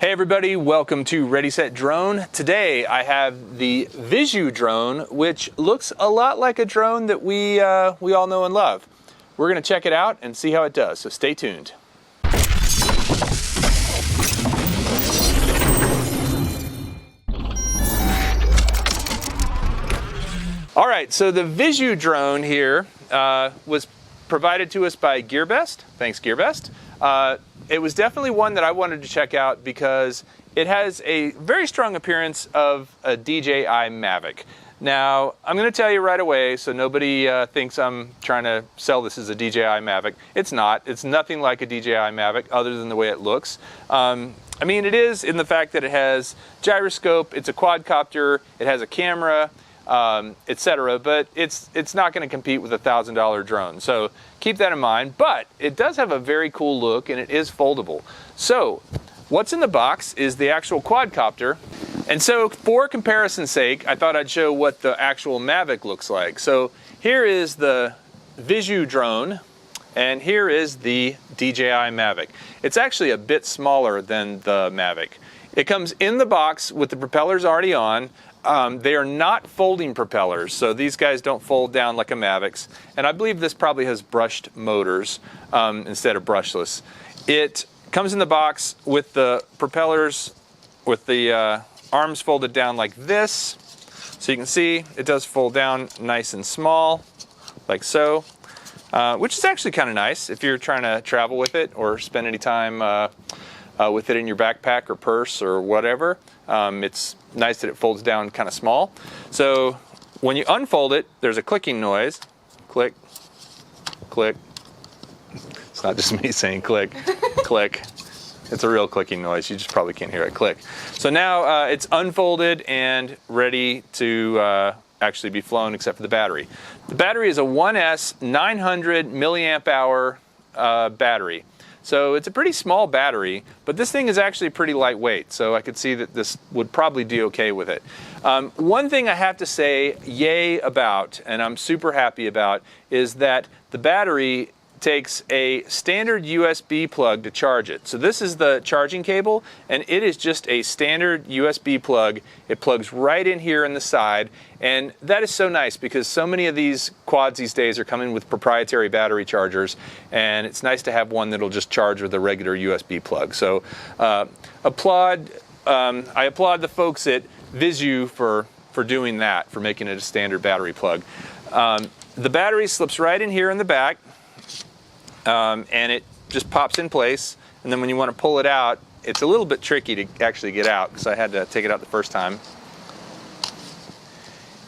Hey everybody, welcome to Ready Set Drone. Today I have the Visu drone, which looks a lot like a drone that we all know and love. We're going to check it out and see how it does, so stay tuned. All right, so the Visu drone here was provided to us by GearBest. Thanks, GearBest. It was definitely one that I wanted to check out because it has a very strong appearance of a DJI Mavic. Now, I'm going to tell you right away so nobody thinks I'm trying to sell this as a DJI Mavic. It's not. It's nothing like a DJI Mavic other than the way it looks. I mean, it is in the fact that it has gyroscope, it's a quadcopter, it has a camera, etc. But it's not going to compete with a $1,000 drone. So keep that in mind. But it does have a very cool look and it is foldable. So what's in the box is the actual quadcopter. And so for comparison's sake, I thought I'd show what the actual Mavic looks like. So here is the Visu drone and here is the DJI Mavic. It's actually a bit smaller than the Mavic. It comes in the box with the propellers already on. They are not folding propellers, so these guys don't fold down like a Mavic's. And I believe this probably has brushed motors instead of brushless. It comes in the box with the propellers, with the arms folded down like this. So you can see it does fold down nice and small, like so, which is actually kind of nice if you're trying to travel with it or spend any time with it in your backpack or purse or whatever. It's nice that it folds down kind of small. So when you unfold it, there's a clicking noise. Click, click. It's not just me saying click, click. It's a real clicking noise. You just probably can't hear it click. So now it's unfolded and ready to actually be flown except for the battery. The battery is a 1S 900 milliamp hour battery. So it's a pretty small battery, but this thing is actually pretty lightweight, so I could see that this would probably do okay with it. One thing I have to say yay about, and I'm super happy about, is that the battery takes a standard USB plug to charge it. So this is the charging cable, and it is just a standard USB plug. It plugs right in here in the side, and that is so nice because so many of these quads these days are coming with proprietary battery chargers, and it's nice to have one that'll just charge with a regular USB plug. So I applaud the folks at Visu for doing that, for making it a standard battery plug. The battery slips right in here in the back. And it just pops in place, and then when you want to pull it out, it's a little bit tricky to actually get out because I had to take it out the first time.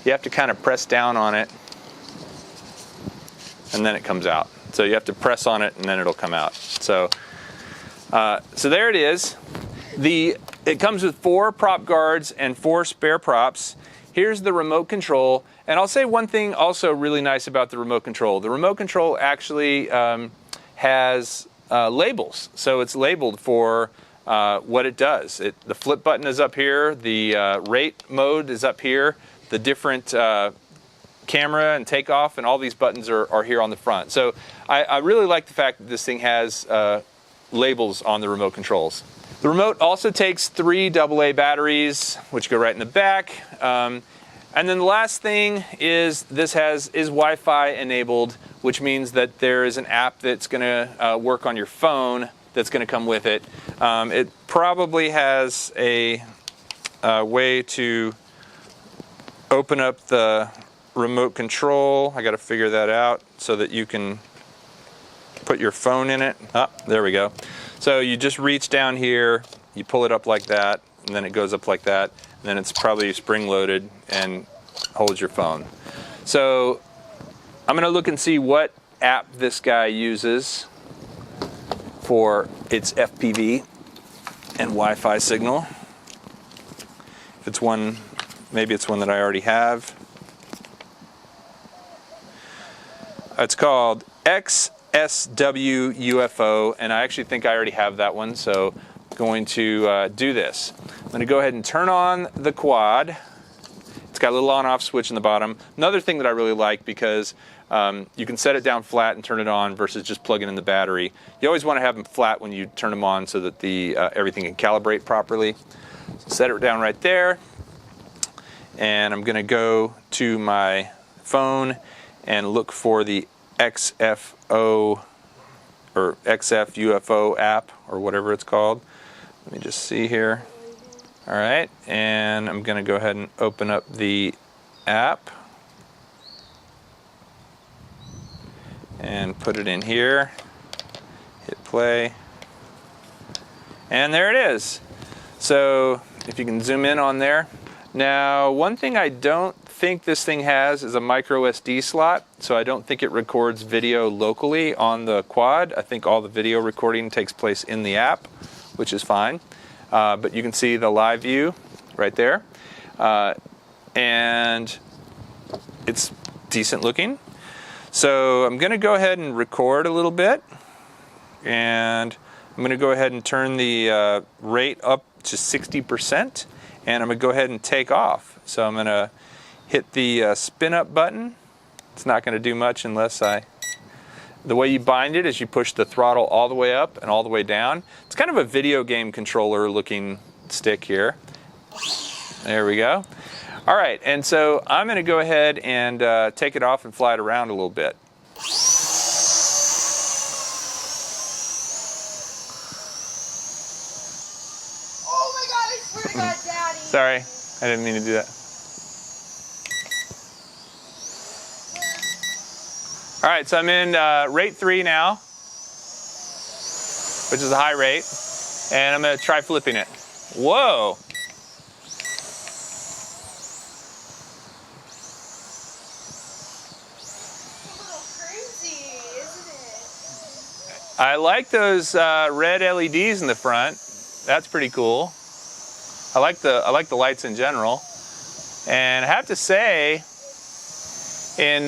You have to kind of press down on it and then it comes out. So you have to press on it and then it'll come out. So there it is. It comes with 4 prop guards and 4 spare props. Here's the remote control, and I'll say one thing also really nice about the remote control. The remote control actually has labels, so it's labeled for what it does. The flip button is up here, the rate mode is up here, the different camera and takeoff and all these buttons are here on the front. So I really like the fact that this thing has labels on the remote controls. The remote also takes 3 AA batteries, which go right in the back. And then the last thing is this is Wi-Fi enabled, which means that there is an app that's going to work on your phone that's going to come with it. It probably has a way to open up the remote control. I got to figure that out so that you can put your phone in it. There we go. So you just reach down here, you pull it up like that, and then it goes up like that. And then it's probably spring-loaded and holds your phone. So I'm going to look and see what app this guy uses for its FPV and Wi-Fi signal. If it's one, maybe it's one that I already have. It's called XSW UFO, and I actually think I already have that one, so I'm going to do this. I'm going to go ahead and turn on the quad. It's got a little on-off switch in the bottom. Another thing that I really like, because You can set it down flat and turn it on versus just plugging in the battery. You always want to have them flat when you turn them on so that the everything can calibrate properly. Set it down right there. And I'm going to go to my phone and look for the XFO or XFUFO app or whatever it's called. Let me just see here. All right, and I'm going to go ahead and open up the app and put it in here. Hit play. And there it is. So if you can zoom in on there. Now, one thing I don't think this thing has is a micro SD slot, so I don't think it records video locally on the quad. I think all the video recording takes place in the app, which is fine. But you can see the live view right there. And it's decent looking. So I'm going to go ahead and record a little bit. And I'm going to go ahead and turn the rate up to 60%. And I'm going to go ahead and take off. So I'm going to hit the spin up button. It's not going to do much unless the way you bind it is you push the throttle all the way up and all the way down. It's kind of a video game controller looking stick here. There we go. All right, and so I'm going to go ahead and take it off and fly it around a little bit. Oh my God, I swear to God, Daddy. Sorry, I didn't mean to do that. All right, so I'm in rate 3 now, which is a high rate, and I'm going to try flipping it. Whoa! It's a little crazy, isn't it? I like those red LEDs in the front. That's pretty cool. I like the lights in general, and I have to say, in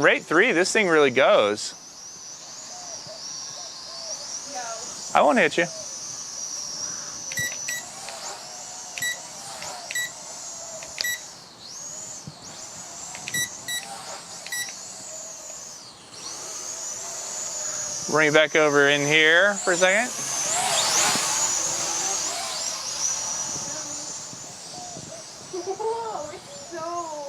rate 3, this thing really goes. No. I won't hit you. Bring it back over in here for a second. Whoa, it's so...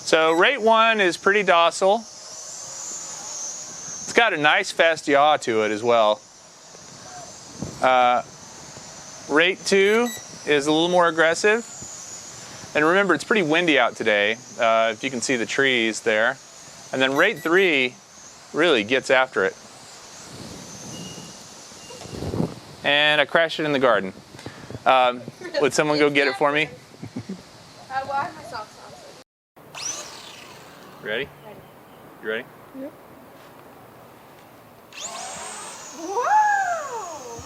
So rate 1 is pretty docile. It's got a nice fast yaw to it as well. Rate 2 is a little more aggressive. And remember, it's pretty windy out today, if you can see the trees there. And then rate 3 really gets after it. And I crashed it in the garden. Would someone go get it for me? Well, I have my socks on. So... Ready? Ready. You ready? Yep. Whoa!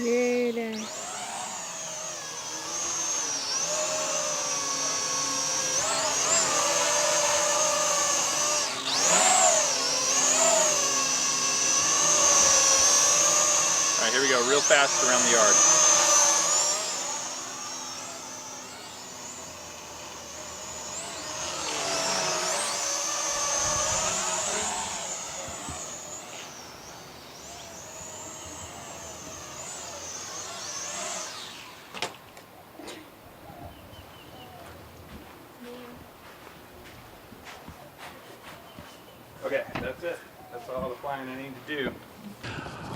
Really? All right, here we go, real fast around the yard. Okay, that's it. That's all the flying I need to do.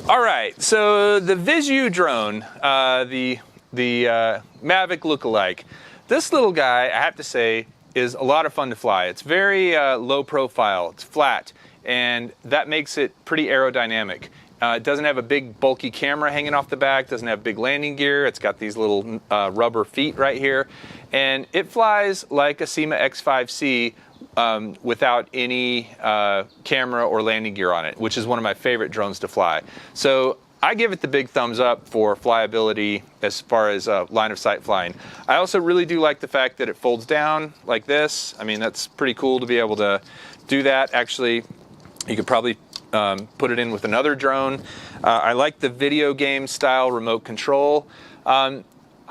All right, so the Visu drone, the Mavic lookalike. This little guy, I have to say, is a lot of fun to fly. It's very low profile, it's flat, and that makes it pretty aerodynamic. It doesn't have a big bulky camera hanging off the back, doesn't have big landing gear, it's got these little rubber feet right here, and it flies like a Syma X5C without any camera or landing gear on it, which is one of my favorite drones to fly. So I give it the big thumbs up for flyability as far as line of sight flying. I also really do like the fact that it folds down like this. I mean, that's pretty cool to be able to do that. Actually, you could probably put it in with another drone. I like the video game style remote control.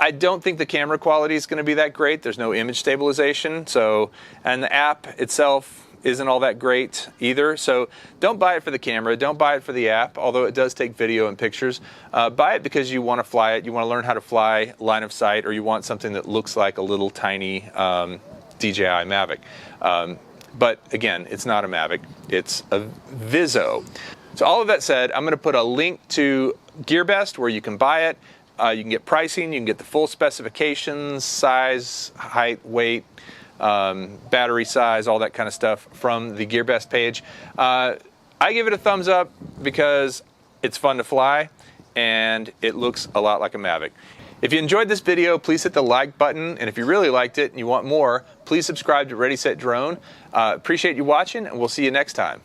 I don't think the camera quality is going to be that great. There's no image stabilization. So, and the app itself isn't all that great either. So don't buy it for the camera. Don't buy it for the app, although it does take video and pictures. Buy it because you want to fly it. You want to learn how to fly line of sight, or you want something that looks like a little tiny DJI Mavic. But again, it's not a Mavic. It's a Viso. So all of that said, I'm going to put a link to GearBest where you can buy it. You can get pricing. You can get the full specifications, size, height, weight, battery size, all that kind of stuff from the GearBest page. I give it a thumbs up because it's fun to fly and it looks a lot like a Mavic. If you enjoyed this video, please hit the like button, and if you really liked it and you want more, please subscribe to Ready Set Drone. Appreciate you watching, and we'll see you next time.